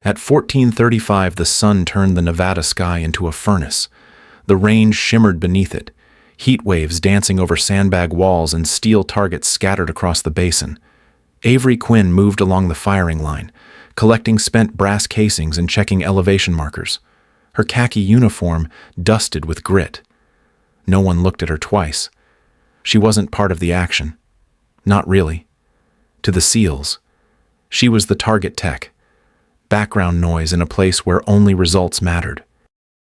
At 14:35, the sun turned the Nevada sky into a furnace. The range shimmered beneath it, heat waves dancing over sandbag walls and steel targets scattered across the basin. Avery Quinn moved along the firing line, collecting spent brass casings and checking elevation markers. Her khaki uniform dusted with grit. No one looked at her twice. She wasn't part of the action. Not really. To the SEALs, she was the target tech, background noise in a place where only results mattered.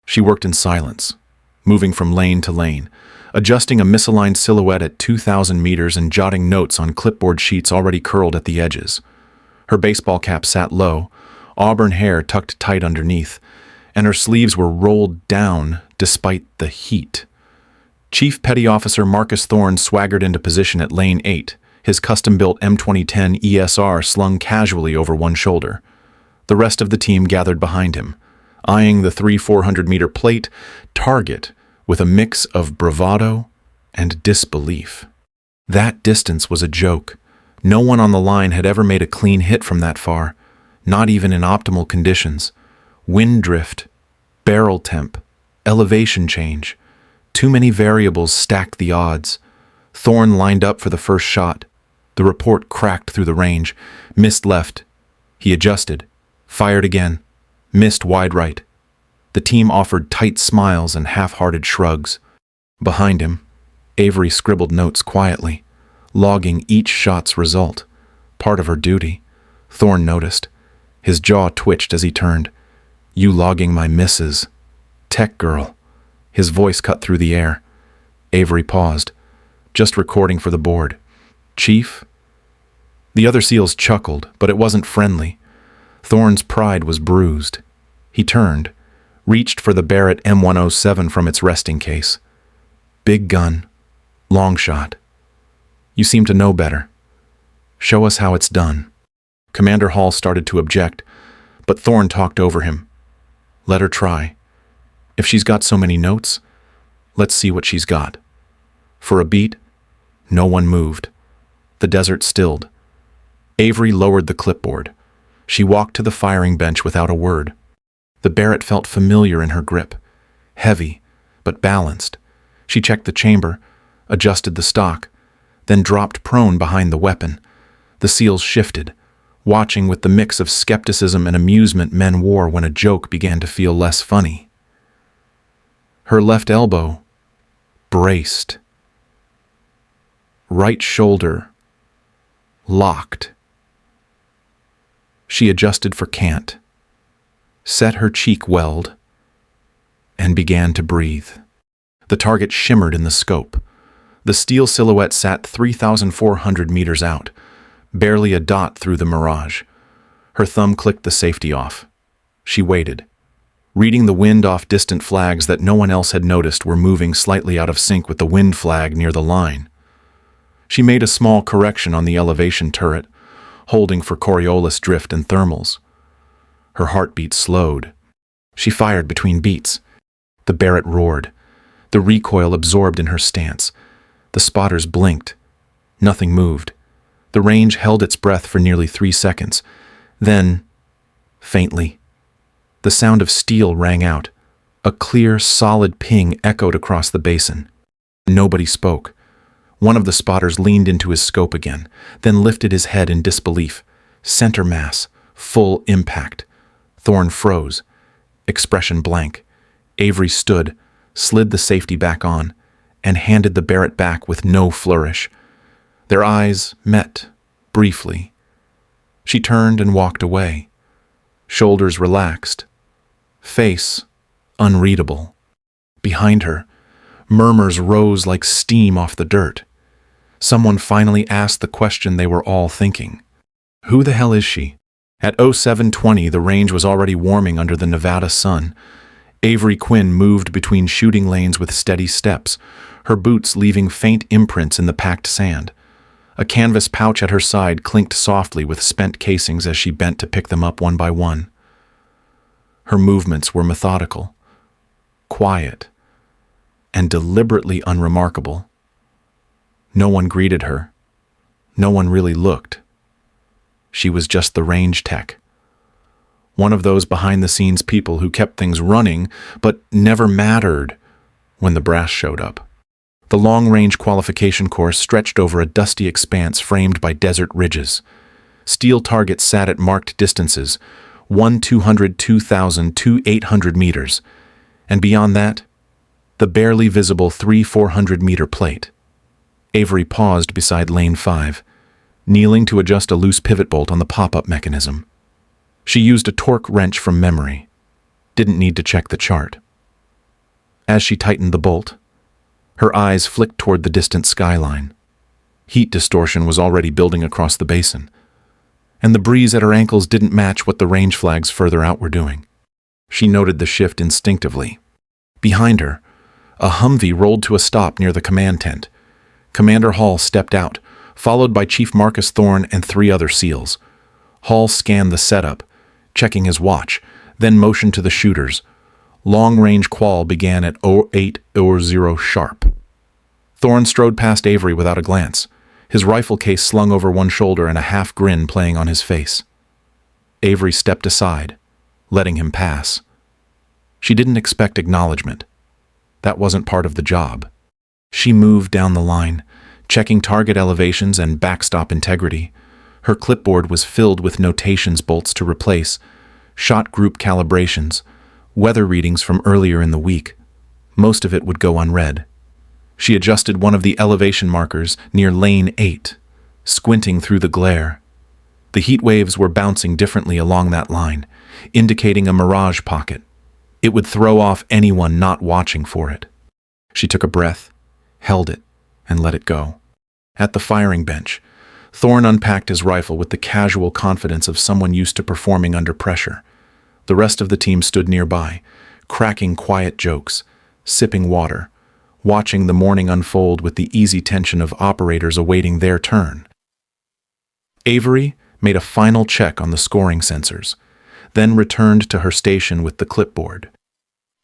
She worked in silence, moving from lane to lane, adjusting a misaligned silhouette at 2,000 meters and jotting notes on clipboard sheets already curled at the edges. Her baseball cap sat low, auburn hair tucked tight underneath, and her sleeves were rolled down despite the heat. Chief Petty Officer Marcus Thorne swaggered into position at lane 8, his custom-built M2010 ESR slung casually over one shoulder. The rest of the team gathered behind him, eyeing the 400-meter plate target with a mix of bravado and disbelief. That distance was a joke. No one on the line had ever made a clean hit from that far, not even in optimal conditions. Wind drift, barrel temp, elevation change. Too many variables stacked the odds. Thorne lined up for the first shot. The report cracked through the range. Missed left. He adjusted. Fired again. Missed wide right. The team offered tight smiles and half-hearted shrugs. Behind him, Avery scribbled notes quietly, logging each shot's result. Part of her duty. Thorne noticed. His jaw twitched as he turned. "You logging my misses. Tech girl." His voice cut through the air. Avery paused. "Just recording for the board." "Chief?" The other SEALs chuckled, but it wasn't friendly. Thorne's pride was bruised. He turned, reached for the Barrett M107 from its resting case. "Big gun. Long shot. You seem to know better. Show us how it's done." Commander Hall started to object, but Thorne talked over him. "Let her try. If she's got so many notes, let's see what she's got." For a beat, no one moved. The desert stilled. Avery lowered the clipboard. She walked to the firing bench without a word. The Barrett felt familiar in her grip. Heavy, but balanced. She checked the chamber, adjusted the stock, then dropped prone behind the weapon. The SEALs shifted, watching with the mix of skepticism and amusement men wore when a joke began to feel less funny. Her left elbow braced. Right shoulder locked. She adjusted for cant, set her cheek weld, and began to breathe. The target shimmered in the scope. The steel silhouette sat 3,400 meters out, barely a dot through the mirage. Her thumb clicked the safety off. She waited, reading the wind off distant flags that no one else had noticed were moving slightly out of sync with the wind flag near the line. She made a small correction on the elevation turret, holding for Coriolis drift and thermals. Her heartbeat slowed. She fired between beats. The Barrett roared. The recoil absorbed in her stance. The spotters blinked. Nothing moved. The range held its breath for nearly 3 seconds. Then, faintly, the sound of steel rang out. A clear, solid ping echoed across the basin. Nobody spoke. One of the spotters leaned into his scope again, then lifted his head in disbelief. Center mass, full impact. Thorne froze, expression blank. Avery stood, slid the safety back on, and handed the Barrett back with no flourish. Their eyes met, briefly. She turned and walked away. Shoulders relaxed. Face unreadable. Behind her, murmurs rose like steam off the dirt. Someone finally asked the question they were all thinking. Who the hell is she? At 07:20, the range was already warming under the Nevada sun. Avery Quinn moved between shooting lanes with steady steps, her boots leaving faint imprints in the packed sand. A canvas pouch at her side clinked softly with spent casings as she bent to pick them up one by one. Her movements were methodical, quiet, and deliberately unremarkable. No one greeted her. No one really looked. She was just the range tech, One of those behind-the-scenes people who kept things running, but never mattered when the brass showed up. The long-range qualification course stretched over a dusty expanse framed by desert ridges. Steel targets sat at marked distances, 1,200, 2,000, 2,800 meters, and beyond that, the barely visible 3,400-meter plate. Avery paused beside lane 5, kneeling to adjust a loose pivot bolt on the pop-up mechanism. She used a torque wrench from memory. Didn't need to check the chart. As she tightened the bolt, her eyes flicked toward the distant skyline. Heat distortion was already building across the basin, and the breeze at her ankles didn't match what the range flags further out were doing. She noted the shift instinctively. Behind her, a Humvee rolled to a stop near the command tent. Commander Hall stepped out, followed by Chief Marcus Thorne and 3 other SEALs. Hall scanned the setup, checking his watch, then motioned to the shooters. Long-range qual began at 08:00 sharp. Thorne strode past Avery without a glance, his rifle case slung over one shoulder and a half-grin playing on his face. Avery stepped aside, letting him pass. She didn't expect acknowledgement. That wasn't part of the job. She moved down the line, checking target elevations and backstop integrity. Her clipboard was filled with notations bolts to replace, shot group calibrations, weather readings from earlier in the week. Most of it would go unread. She adjusted one of the elevation markers near lane 8, squinting through the glare. The heat waves were bouncing differently along that line, indicating a mirage pocket. It would throw off anyone not watching for it. She took a breath, held it, and let it go. At the firing bench, Thorne unpacked his rifle with the casual confidence of someone used to performing under pressure. The rest of the team stood nearby, cracking quiet jokes, sipping water, watching the morning unfold with the easy tension of operators awaiting their turn. Avery made a final check on the scoring sensors, then returned to her station with the clipboard.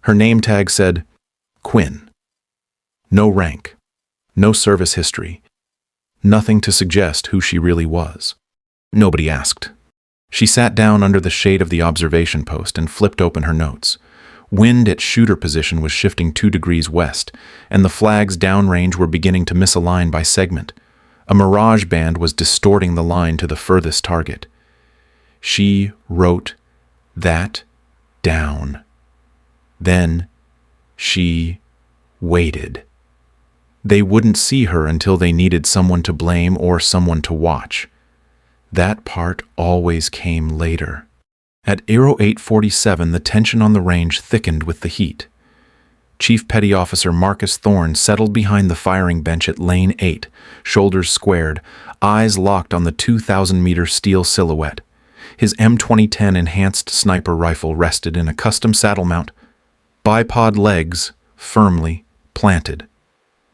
Her name tag said, Quinn. No rank, no service history, nothing to suggest who she really was. Nobody asked. She sat down under the shade of the observation post and flipped open her notes. Wind at shooter position was shifting 2 degrees west, and the flags downrange were beginning to misalign by segment. A mirage band was distorting the line to the furthest target. She wrote that down. Then she waited. They wouldn't see her until they needed someone to blame or someone to watch. That part always came later. At 08:47, the tension on the range thickened with the heat. Chief Petty Officer Marcus Thorne settled behind the firing bench at lane 8, shoulders squared, eyes locked on the 2,000-meter steel silhouette. His M2010 enhanced sniper rifle rested in a custom saddle mount, bipod legs firmly planted.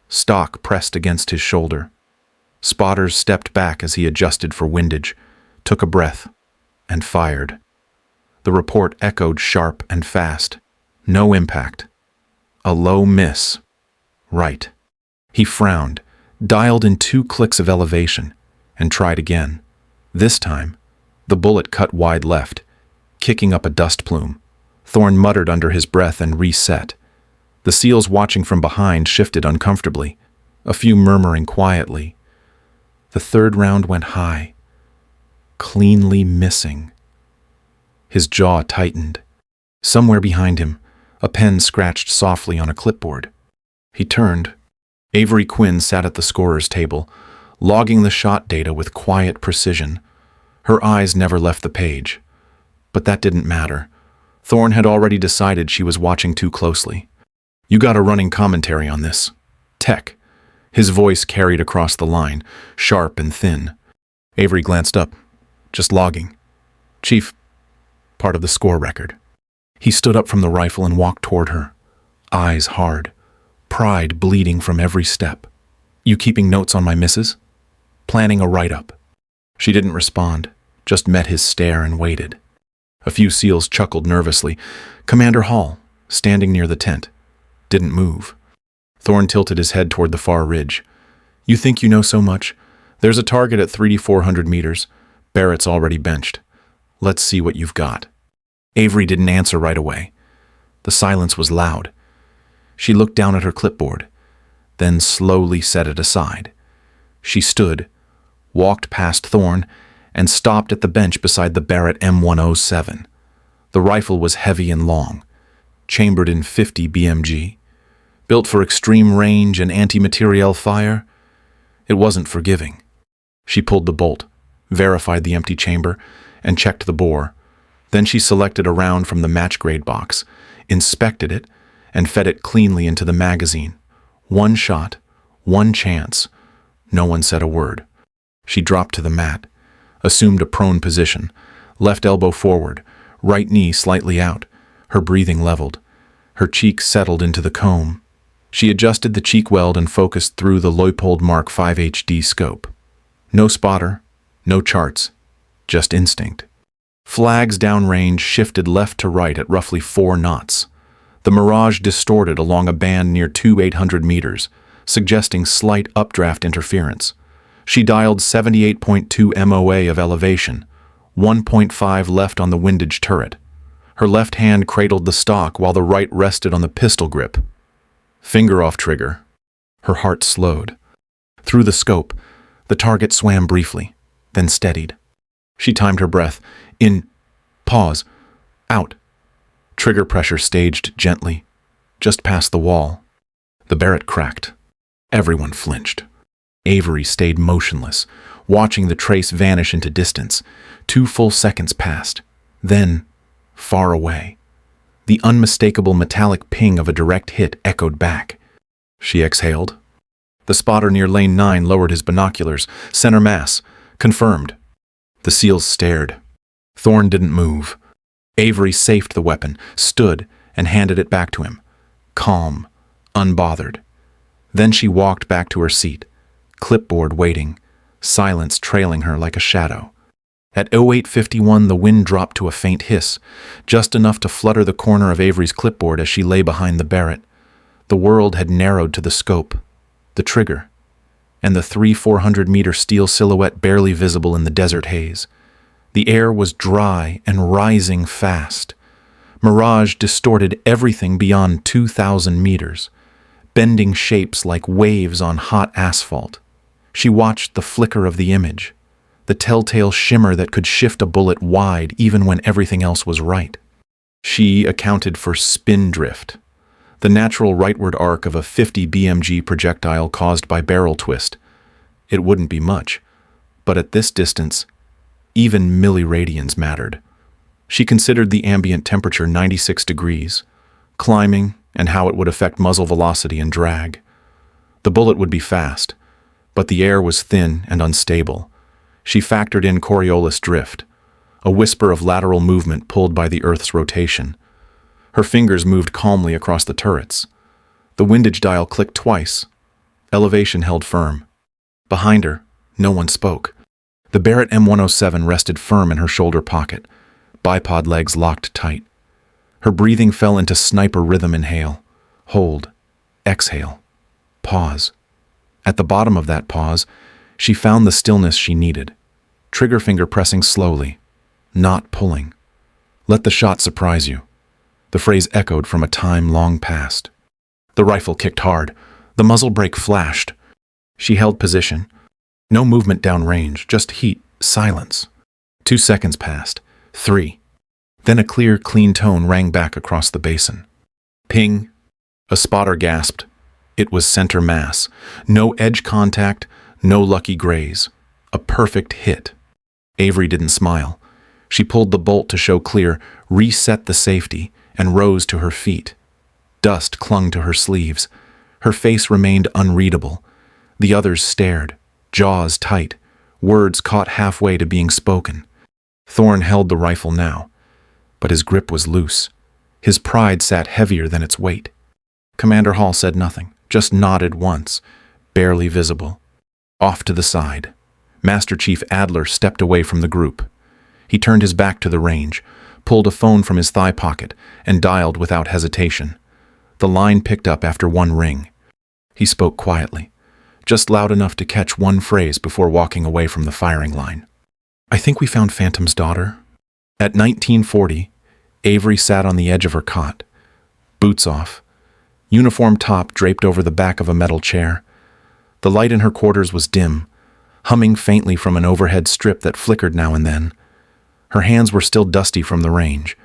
Stock pressed against his shoulder. Spotters stepped back as he adjusted for windage, took a breath, and fired. The report echoed sharp and fast. No impact. A low miss. Right. He frowned, dialed in 2 clicks of elevation, and tried again. This time, the bullet cut wide left, kicking up a dust plume. Thorne muttered under his breath and reset. The SEALs watching from behind shifted uncomfortably, a few murmuring quietly. The 3rd round went high, cleanly missing. His jaw tightened. Somewhere behind him, a pen scratched softly on a clipboard. He turned. Avery Quinn sat at the scorer's table, logging the shot data with quiet precision. Her eyes never left the page. But that didn't matter. Thorne had already decided she was watching too closely. You got a running commentary on this. Tech. His voice carried across the line, sharp and thin. Avery glanced up. Just logging. Chief, part of the score record. He stood up from the rifle and walked toward her, eyes hard, pride bleeding from every step. You keeping notes on my misses? Planning a write-up. She didn't respond, just met his stare and waited. A few SEALs chuckled nervously. Commander Hall, standing near the tent, didn't move. Thorne tilted his head toward the far ridge. You think you know so much? There's a target at 3,400 meters. Barrett's already benched. Let's see what you've got. Avery didn't answer right away. The silence was loud. She looked down at her clipboard, then slowly set it aside. She stood, walked past Thorne, and stopped at the bench beside the Barrett M107. The rifle was heavy and long, chambered in 50 BMG. Built for extreme range and anti-materiel fire, it wasn't forgiving. She pulled the bolt, verified the empty chamber, and checked the bore. Then she selected a round from the match-grade box, inspected it, and fed it cleanly into the magazine. One shot, one chance. No one said a word. She dropped to the mat, assumed a prone position, left elbow forward, right knee slightly out, her breathing leveled. Her cheek settled into the comb. She adjusted the cheek weld and focused through the Leupold Mark V HD scope. No spotter, no charts, just instinct. Flags downrange shifted left to right at roughly 4 knots. The mirage distorted along a band near 800 meters, suggesting slight updraft interference. She dialed 78.2 MOA of elevation, 1.5 left on the windage turret. Her left hand cradled the stock while the right rested on the pistol grip. Finger off trigger. Her heart slowed. Through the scope, the target swam briefly, then steadied. She timed her breath. In. Pause. Out. Trigger pressure staged gently, just past the wall. The Barrett cracked. Everyone flinched. Avery stayed motionless, watching the trace vanish into distance. 2 full seconds passed. Then, far away, the unmistakable metallic ping of a direct hit echoed back. She exhaled. The spotter near lane 9 lowered his binoculars. Center mass. Confirmed. The SEALs stared. Thorne didn't move. Avery safed the weapon, stood, and handed it back to him. Calm, unbothered. Then she walked back to her seat, clipboard waiting, silence trailing her like a shadow. At 0851, the wind dropped to a faint hiss, just enough to flutter the corner of Avery's clipboard as she lay behind the Barrett. The world had narrowed to the scope, the trigger, and the 300-400-meter steel silhouette barely visible in the desert haze. The air was dry and rising fast. Mirage distorted everything beyond 2,000 meters, bending shapes like waves on hot asphalt. She watched the flicker of the image, the telltale shimmer that could shift a bullet wide even when everything else was right. She accounted for spin drift, the natural rightward arc of a 50 BMG projectile caused by barrel twist. It wouldn't be much, but at this distance, even milliradians mattered. She considered the ambient temperature 96 degrees, climbing, and how it would affect muzzle velocity and drag. The bullet would be fast, but the air was thin and unstable. She factored in Coriolis drift, a whisper of lateral movement pulled by the Earth's rotation. Her fingers moved calmly across the turrets. The windage dial clicked twice. Elevation held firm. Behind her, no one spoke. The Barrett M107 rested firm in her shoulder pocket, bipod legs locked tight. Her breathing fell into sniper rhythm. Inhale, hold, exhale, pause. At the bottom of that pause, she found the stillness she needed. Trigger finger pressing slowly, not pulling. Let the shot surprise you. The phrase echoed from a time long past. The rifle kicked hard. The muzzle brake flashed. She held position. No movement downrange, just heat, silence. 2 seconds passed. 3. Then a clear, clean tone rang back across the basin. Ping. A spotter gasped. It was center mass. No edge contact, no lucky graze. A perfect hit. Avery didn't smile. She pulled the bolt to show clear, reset the safety, and rose to her feet. Dust clung to her sleeves. Her face remained unreadable. The others stared, jaws tight, words caught halfway to being spoken. Thorne held the rifle now, but his grip was loose. His pride sat heavier than its weight. Commander Hall said nothing, just nodded once, barely visible. Off to the side, Master Chief Adler stepped away from the group. He turned his back to the range, pulled a phone from his thigh pocket, and dialed without hesitation. The line picked up after one ring. He spoke quietly, just loud enough to catch one phrase before walking away from the firing line. I think we found Phantom's daughter. At 1940, Avery sat on the edge of her cot, boots off, uniform top draped over the back of a metal chair. The light in her quarters was dim, humming faintly from an overhead strip that flickered now and then. Her hands were still dusty from the range,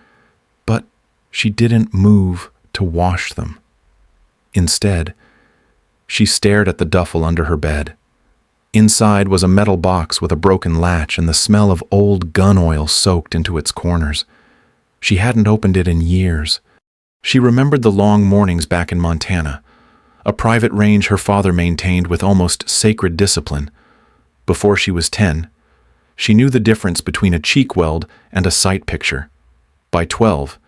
but she didn't move to wash them. Instead, she stared at the duffel under her bed. Inside was a metal box with a broken latch and the smell of old gun oil soaked into its corners. She hadn't opened it in years. She remembered the long mornings back in Montana, a private range her father maintained with almost sacred discipline. Before she was 10, she knew the difference between a cheek weld and a sight picture. By 12,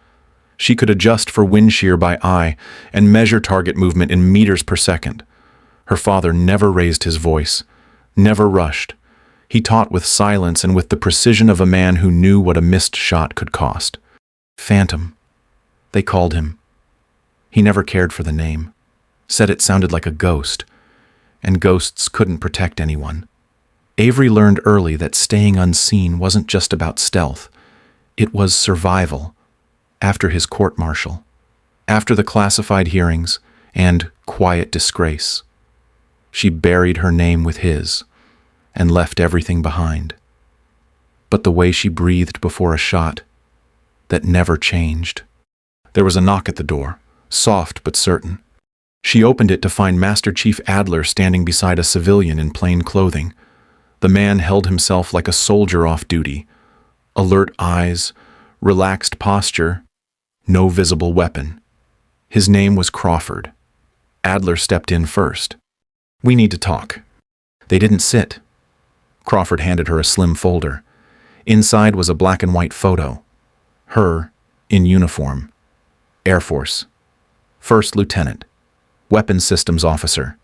she could adjust for wind shear by eye and measure target movement in meters per second. Her father never raised his voice, never rushed. He taught with silence and with the precision of a man who knew what a missed shot could cost. Phantom, they called him. He never cared for the name, said it sounded like a ghost, and ghosts couldn't protect anyone. Avery learned early that staying unseen wasn't just about stealth. It was survival. After his court-martial, after the classified hearings, and quiet disgrace, she buried her name with his and left everything behind. But the way she breathed before a shot, that never changed. There was a knock at the door, soft but certain. She opened it to find Master Chief Adler standing beside a civilian in plain clothing. The man held himself like a soldier off duty. Alert eyes, relaxed posture, no visible weapon. His name was Crawford. Adler stepped in first. "We need to talk." They didn't sit. Crawford handed her a slim folder. Inside was a black and white photo. Her, in uniform. Air Force. First Lieutenant. Weapons Systems Officer.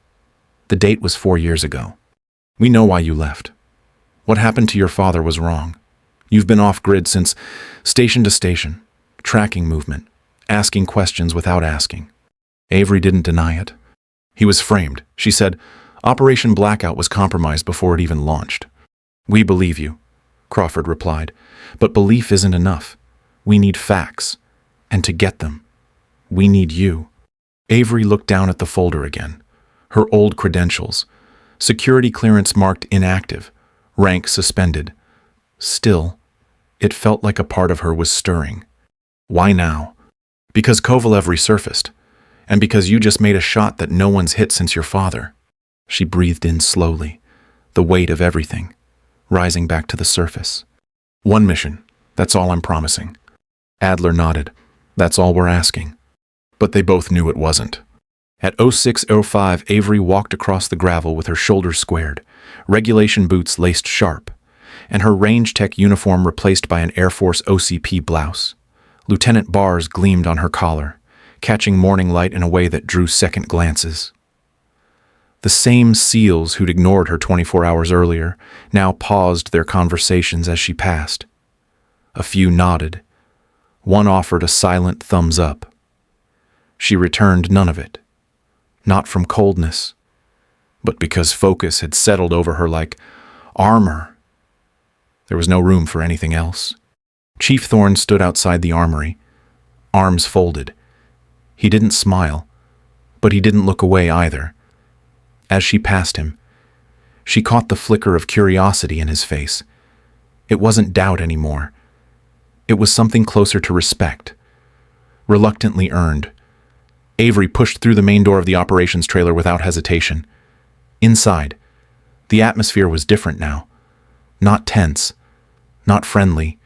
The date was 4 years ago. "We know why you left. What happened to your father was wrong. You've been off-grid since station to station, tracking movement, asking questions without asking." Avery didn't deny it. "He was framed," she said. "Operation Blackout was compromised before it even launched." "We believe you," Crawford replied. "But belief isn't enough. We need facts. And to get them, we need you." Avery looked down at the folder again. Her old credentials. Security clearance marked inactive. Rank suspended. Still, it felt like a part of her was stirring. Why now? Because Kovalev resurfaced. And because you just made a shot that no one's hit since your father. She breathed in slowly, the weight of everything, rising back to the surface. "One mission, that's all I'm promising." Adler nodded. "That's all we're asking." But they both knew it wasn't. At 06:05, Avery walked across the gravel with her shoulders squared, regulation boots laced sharp, and her range tech uniform replaced by an Air Force OCP blouse. Lieutenant bars gleamed on her collar, catching morning light in a way that drew second glances. The same SEALs who'd ignored her 24 hours earlier now paused their conversations as she passed. A few nodded. One offered a silent thumbs up. She returned none of it. Not from coldness, but because focus had settled over her like armor. There was no room for anything else. Chief Thorne stood outside the armory, arms folded. He didn't smile, but he didn't look away either. As she passed him, she caught the flicker of curiosity in his face. It wasn't doubt anymore. It was something closer to respect, reluctantly earned. Avery pushed through the main door of the operations trailer without hesitation. Inside, the atmosphere was different now. Not tense, not friendly,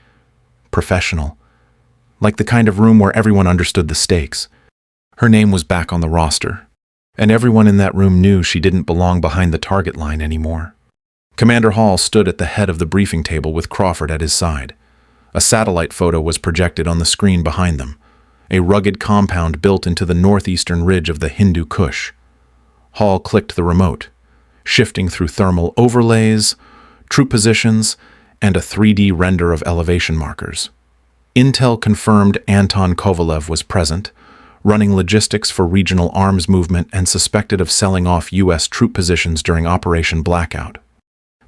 professional. Like the kind of room where everyone understood the stakes. Her name was back on the roster, and everyone in that room knew she didn't belong behind the target line anymore. Commander Hall stood at the head of the briefing table with Crawford at his side. A satellite photo was projected on the screen behind them, a rugged compound built into the northeastern ridge of the Hindu Kush. Hall clicked the remote, shifting through thermal overlays, troop positions, and a 3D render of elevation markers. Intel confirmed Anton Kovalev was present, running logistics for regional arms movement and suspected of selling off U.S. troop positions during Operation Blackout.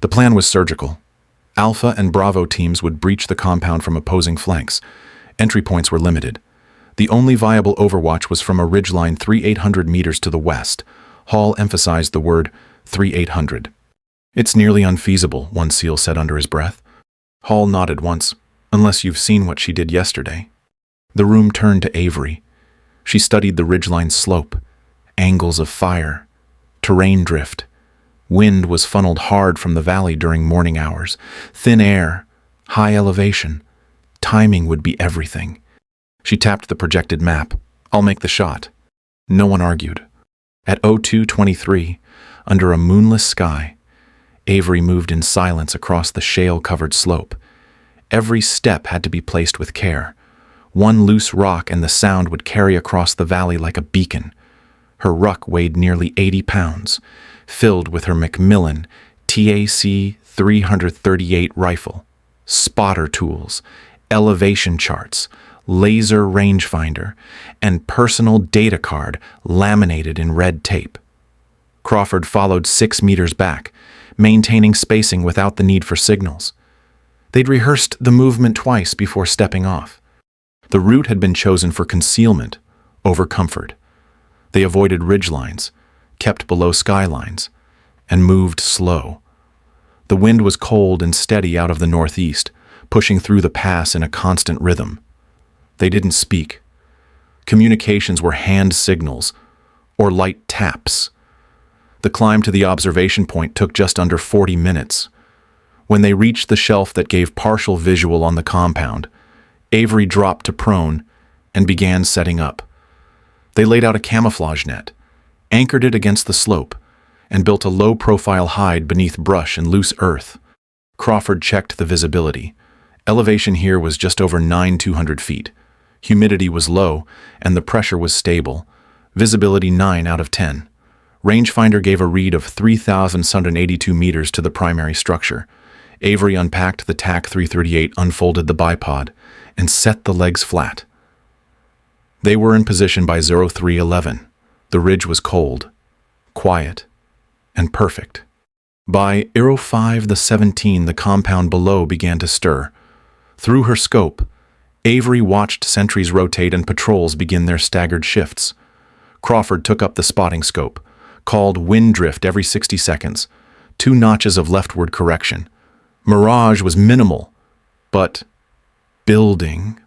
The plan was surgical. Alpha and Bravo teams would breach the compound from opposing flanks, Entry points were limited. The only viable overwatch was from a ridgeline 3,800 meters to the west. Hall emphasized the word 3,800. "It's nearly unfeasible," one SEAL said under his breath. Hall nodded once. "Unless you've seen what she did yesterday." The room turned to Avery. She studied the ridgeline's slope, angles of fire, terrain drift. Wind was funneled hard from the valley during morning hours. Thin air, high elevation. Timing would be everything. She tapped the projected map. "I'll make the shot." No one argued. At 02:23, under a moonless sky, Avery moved in silence across the shale-covered slope. Every step had to be placed with care. One loose rock and the sound would carry across the valley like a beacon. Her ruck weighed nearly 80 pounds, filled with her Macmillan TAC 338 rifle, spotter tools, elevation charts, laser rangefinder, and personal data card laminated in red tape. Crawford followed 6 meters back, maintaining spacing without the need for signals. They'd rehearsed the movement twice before stepping off. The route had been chosen for concealment over comfort. They avoided ridgelines, kept below skylines, and moved slow. The wind was cold and steady out of the northeast, pushing through the pass in a constant rhythm. They didn't speak. Communications were hand signals or light taps. The climb to the observation point took just under 40 minutes. When they reached the shelf that gave partial visual on the compound, Avery dropped to prone and began setting up. They laid out a camouflage net, anchored it against the slope, and built a low-profile hide beneath brush and loose earth. Crawford checked the visibility. Elevation here was just over 9,200 feet. Humidity was low, and the pressure was stable. Visibility 9 out of 10. Rangefinder gave a read of 3,782 meters to the primary structure. Avery unpacked the TAC 338, unfolded the bipod, and set the legs flat. They were in position by 0311. The ridge was cold, quiet, and perfect. By 05:17, the compound below began to stir. Through her scope, Avery watched sentries rotate and patrols begin their staggered shifts. Crawford took up the spotting scope, called wind drift every 60 seconds, 2 notches of leftward correction. Mirage was minimal, but building.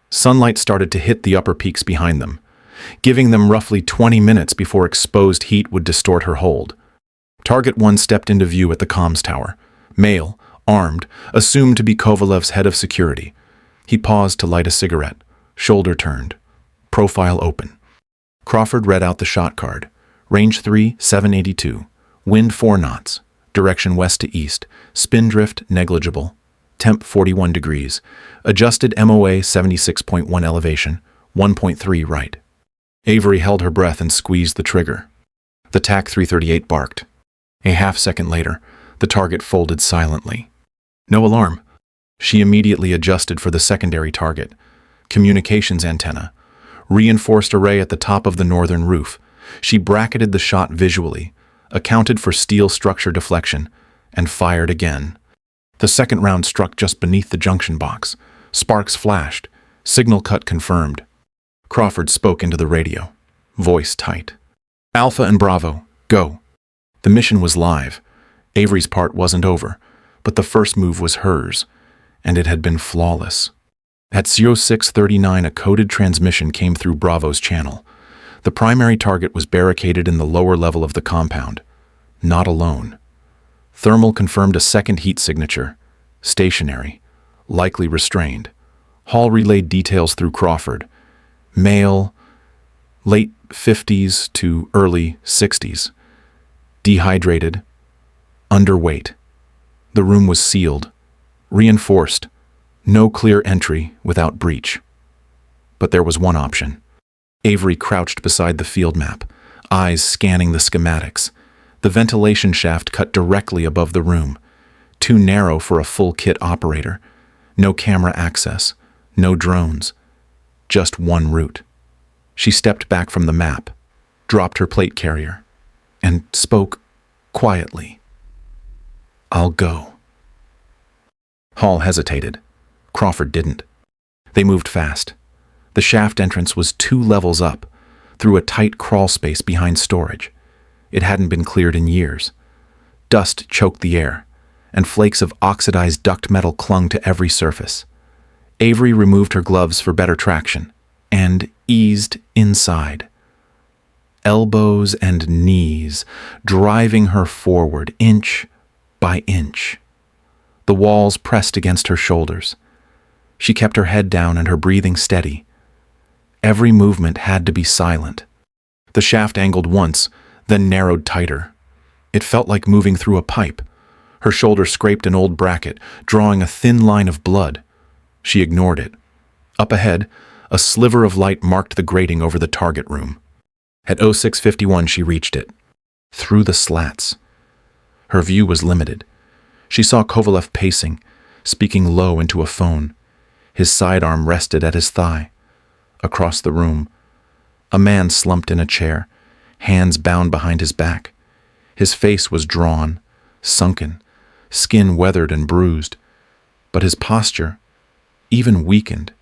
Sunlight started to hit the upper peaks behind them, giving them roughly 20 minutes before exposed heat would distort her hold. Target 1 stepped into view at the comms tower. Male, armed, assumed to be Kovalev's head of security. He paused to light a cigarette, shoulder turned, profile open. Crawford read out the shot card. Range 3, 782. Wind 4 knots. Direction west to east. Spin drift negligible. Temp 41 degrees. Adjusted MOA 76.1 elevation. 1.3 right. Avery held her breath and squeezed the trigger. The TAC 338 barked. A half-second later, the target folded silently. No alarm. She immediately adjusted for the secondary target. Communications antenna. Reinforced array at the top of the northern roof. She bracketed the shot visually, accounted for steel structure deflection, and fired again. The second round struck just beneath the junction box. Sparks flashed. Signal cut confirmed. Crawford spoke into the radio, voice tight. "Alpha and Bravo, go." The mission was live. Avery's part wasn't over, but the first move was hers, and it had been flawless. At 0639, a coded transmission came through Bravo's channel. The primary target was barricaded in the lower level of the compound. Not alone. Thermal confirmed a second heat signature. Stationary. Likely restrained. Hall relayed details through Crawford. Male, late 50s to early 60s. Dehydrated. Underweight. The room was sealed. Reinforced. No clear entry without breach. But there was one option. Avery crouched beside the field map, eyes scanning the schematics. The ventilation shaft cut directly above the room, too narrow for a full kit operator. No camera access, no drones, just one route. She stepped back from the map, dropped her plate carrier, and spoke quietly. "I'll go." Hall hesitated. Crawford didn't. They moved fast. The shaft entrance was 2 levels up, through a tight crawl space behind storage. It hadn't been cleared in years. Dust choked the air, and flakes of oxidized duct metal clung to every surface. Avery removed her gloves for better traction, and eased inside. Elbows and knees, driving her forward inch by inch. The walls pressed against her shoulders. She kept her head down and her breathing steady. Every movement had to be silent. The shaft angled once, then narrowed tighter. It felt like moving through a pipe. Her shoulder scraped an old bracket, drawing a thin line of blood. She ignored it. Up ahead, a sliver of light marked the grating over the target room. At 0651 she reached it. Through the slats. Her view was limited. She saw Kovalev pacing, speaking low into a phone. His sidearm rested at his thigh. Across the room, a man slumped in a chair, hands bound behind his back. His face was drawn, sunken, skin weathered and bruised, but his posture, even weakened,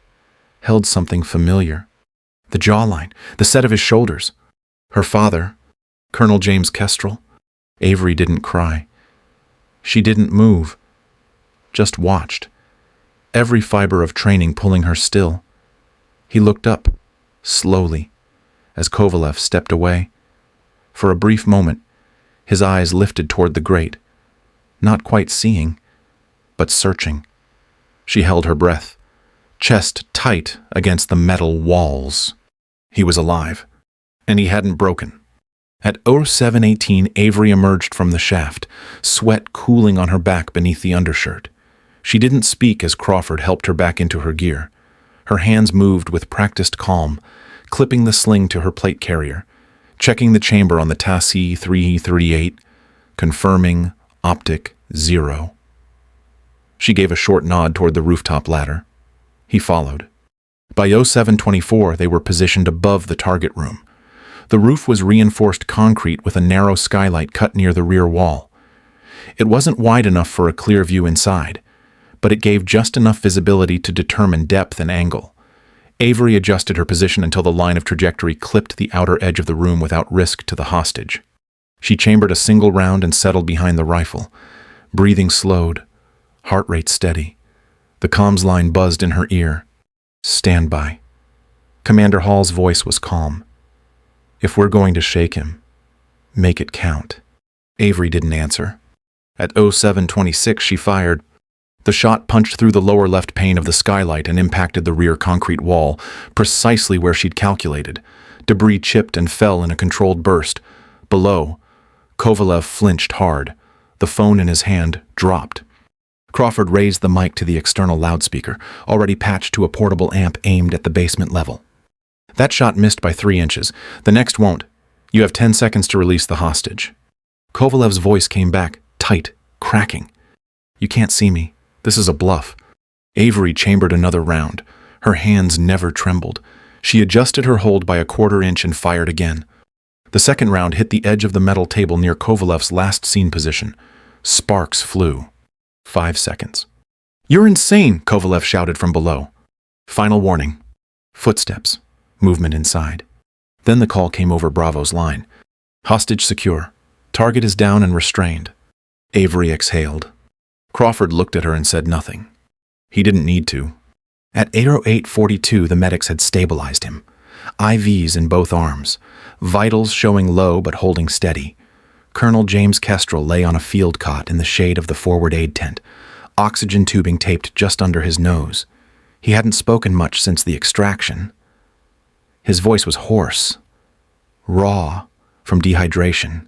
held something familiar. The jawline, the set of his shoulders. Her father, Colonel James Kestrel. Avery didn't cry. She didn't move, just watched, every fiber of training pulling her still. He looked up, slowly, as Kovalev stepped away. For a brief moment, his eyes lifted toward the grate, not quite seeing, but searching. She held her breath, chest tight against the metal walls. He was alive, and he hadn't broken. At 0718, Avery emerged from the shaft, sweat cooling on her back beneath the undershirt. She didn't speak as Crawford helped her back into her gear. Her hands moved with practiced calm, clipping the sling to her plate carrier, checking the chamber on the TASI 338, confirming optic 0. She gave a short nod toward the rooftop ladder. He followed. By 0724, they were positioned above the target room. The roof was reinforced concrete with a narrow skylight cut near the rear wall. It wasn't wide enough for a clear view inside, but it gave just enough visibility to determine depth and angle. Avery adjusted her position until the line of trajectory clipped the outer edge of the room without risk to the hostage. She chambered a single round and settled behind the rifle. Breathing slowed, heart rate steady. The comms line buzzed in her ear. Stand by. Commander Hall's voice was calm. If we're going to shake him, make it count. Avery didn't answer. At 0726 she fired. The shot punched through the lower left pane of the skylight and impacted the rear concrete wall, precisely where she'd calculated. Debris chipped and fell in a controlled burst. Below, Kovalev flinched hard. The phone in his hand dropped. Crawford raised the mic to the external loudspeaker, already patched to a portable amp aimed at the basement level. That shot missed by 3 inches. The next won't. You have 10 seconds to release the hostage. Kovalev's voice came back, tight, cracking. You can't see me. This is a bluff. Avery chambered another round. Her hands never trembled. She adjusted her hold by a 1/4 inch and fired again. The second round hit the edge of the metal table near Kovalev's last seen position. Sparks flew. 5 seconds. You're insane, Kovalev shouted from below. Final warning. Footsteps. Movement inside. Then the call came over Bravo's line. Hostage secure. Target is down and restrained. Avery exhaled. Crawford looked at her and said nothing. He didn't need to. At 8:08:42, the medics had stabilized him. IVs in both arms. Vitals showing low but holding steady. Colonel James Kestrel lay on a field cot in the shade of the forward aid tent, oxygen tubing taped just under his nose. He hadn't spoken much since the extraction. His voice was hoarse, raw from dehydration,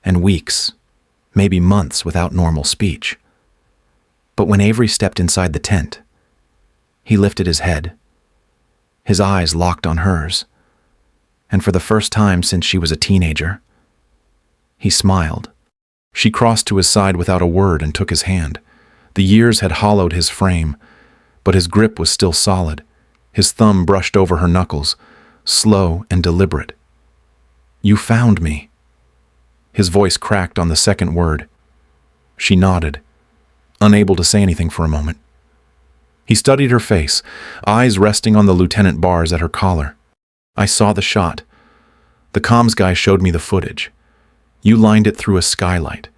and weeks, maybe months without normal speech. But when Avery stepped inside the tent, he lifted his head. His eyes locked on hers, and for the first time since she was a teenager, he smiled. She crossed to his side without a word and took his hand. The years had hollowed his frame, but his grip was still solid. His thumb brushed over her knuckles, slow and deliberate. You found me. His voice cracked on the second word. She nodded, unable to say anything for a moment. He studied her face, eyes resting on the lieutenant bars at her collar. I saw the shot. The comms guy showed me the footage. You lined it through a skylight.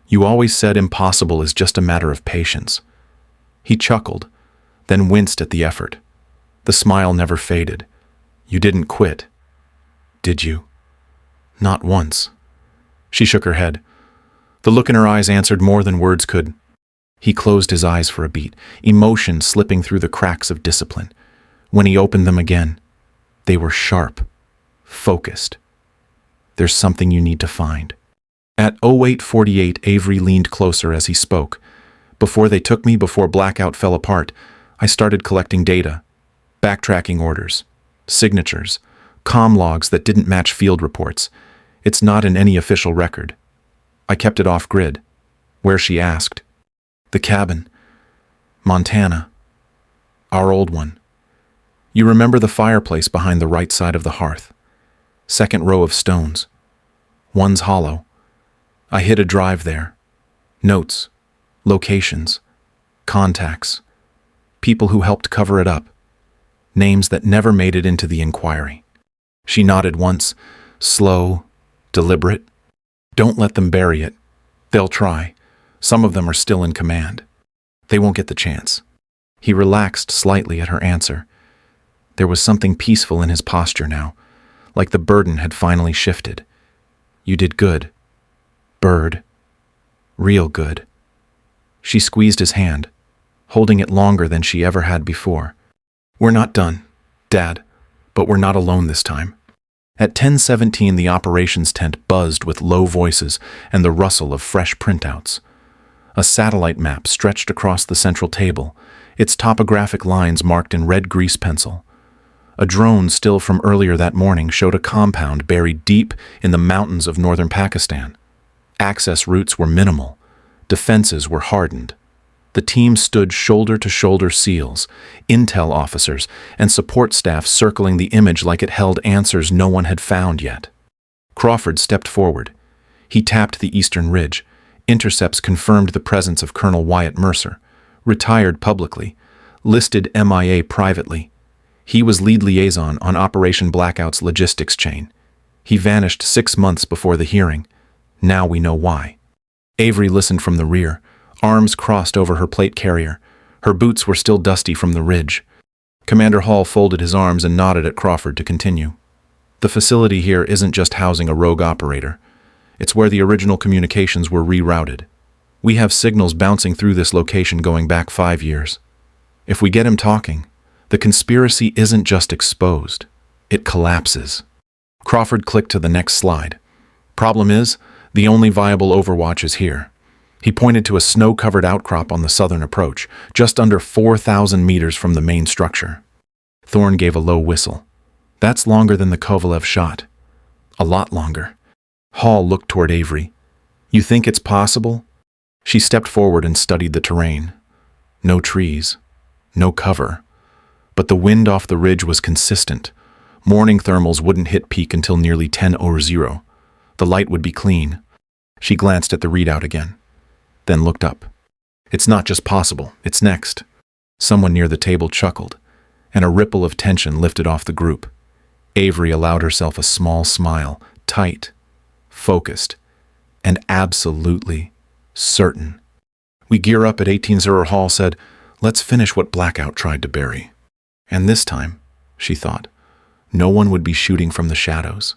You always said impossible is just a matter of patience. He chuckled, then winced at the effort. The smile never faded. You didn't quit, did you? Not once. She shook her head. The look in her eyes answered more than words could. He closed his eyes for a beat, emotion slipping through the cracks of discipline. When he opened them again, they were sharp, focused. There's something you need to find. At 08:48, Avery leaned closer as he spoke. Before they took me, before Blackout fell apart, I started collecting data, backtracking orders, signatures, comm logs that didn't match field reports. It's not in any official record. I kept it off-grid, where she asked. The cabin. Montana. Our old one. You remember the fireplace behind the right side of the hearth? Second row of stones. One's hollow. I hid a drive there. Notes. Locations. Contacts. People who helped cover it up. Names that never made it into the inquiry. She nodded once, slow, deliberate. Don't let them bury it. They'll try. Some of them are still in command. They won't get the chance. He relaxed slightly at her answer. There was something peaceful in his posture now, like the burden had finally shifted. You did good. Bird. Real good. She squeezed his hand, holding it longer than she ever had before. We're not done, Dad, but we're not alone this time. At 10:17, the operations tent buzzed with low voices and the rustle of fresh printouts. A satellite map stretched across the central table, its topographic lines marked in red grease pencil. A drone still from earlier that morning showed a compound buried deep in the mountains of northern Pakistan. Access routes were minimal. Defenses were hardened. The team stood shoulder-to-shoulder SEALs, intel officers, and support staff circling the image like it held answers no one had found yet. Crawford stepped forward. He tapped the eastern ridge. Intercepts confirmed the presence of Colonel Wyatt Mercer, retired publicly, listed MIA privately. He was lead liaison on Operation Blackout's logistics chain. He vanished 6 months before the hearing. Now we know why. Avery listened from the rear, arms crossed over her plate carrier. Her boots were still dusty from the ridge. Commander Hall folded his arms and nodded at Crawford to continue. The facility here isn't just housing a rogue operator. It's where the original communications were rerouted. We have signals bouncing through this location going back 5 years. If we get him talking, the conspiracy isn't just exposed, it collapses. Crawford clicked to the next slide. Problem is, the only viable overwatch is here. He pointed to a snow-covered outcrop on the southern approach, just under 4,000 meters from the main structure. Thorne gave a low whistle. That's longer than the Kovalev shot. A lot longer. Hall looked toward Avery. You think it's possible? She stepped forward and studied the terrain. No trees. No cover. But the wind off the ridge was consistent. Morning thermals wouldn't hit peak until nearly 10:00. The light would be clean. She glanced at the readout again, then looked up. It's not just possible, it's next. Someone near the table chuckled, and a ripple of tension lifted off the group. Avery allowed herself a small smile, tight, focused, and absolutely certain. We gear up at 18:00, Hall said. Let's finish what Blackout tried to bury. And this time, she thought, no one would be shooting from the shadows.